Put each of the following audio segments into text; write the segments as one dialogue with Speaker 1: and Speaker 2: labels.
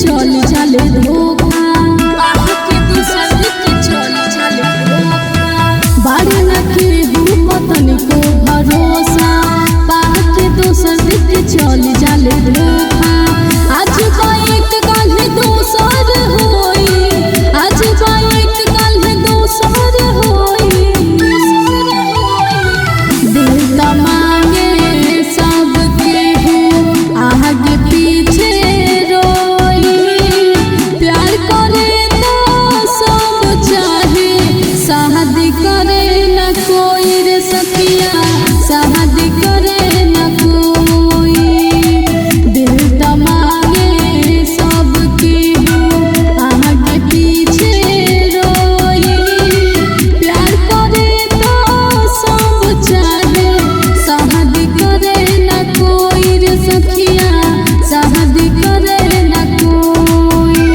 Speaker 1: चल चले धोखा बारे न केहू पतन को भरोसा पाके दोसर के चल चले धोखा। आज बाइक कल दोसर होई, आज बाइक कल दोसर होई। दिल त मांगे सब केहू आगे पीछे करे न कोई रे सखिया, शादी करे न कोई। दिल त मांगे सब केहू आगे पीछे रोई। प्यार करे तो सब चाहे, शादी करे न कोई रे सखिया, शादी करे न कोई।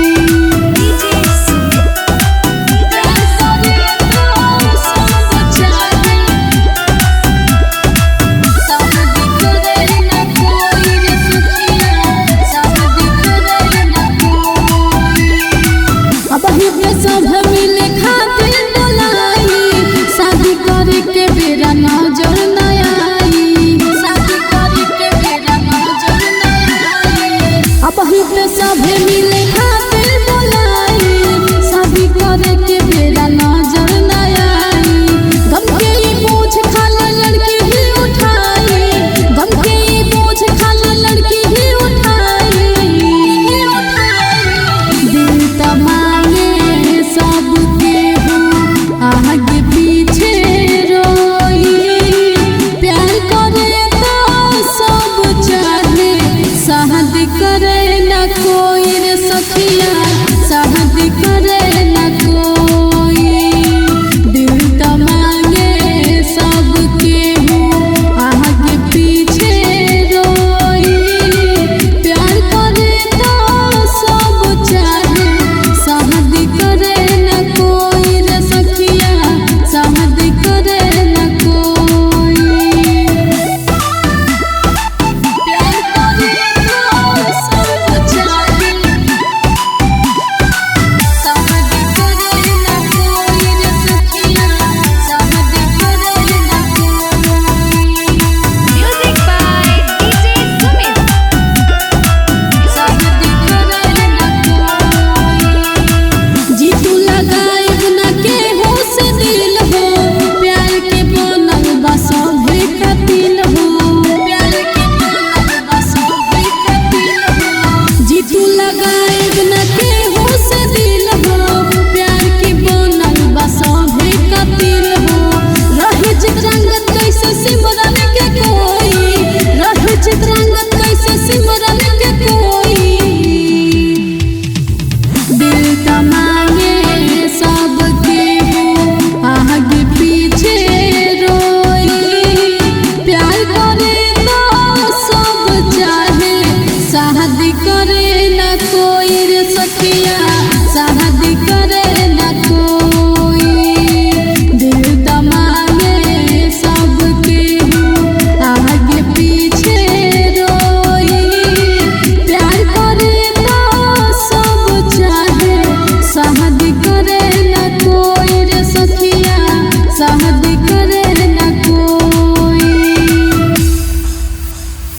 Speaker 1: सब मिले खातिर बोलाई, शादी करे के बेरा नजर न आई, शादी करे के बेरा नजर न आई। अब सब मिले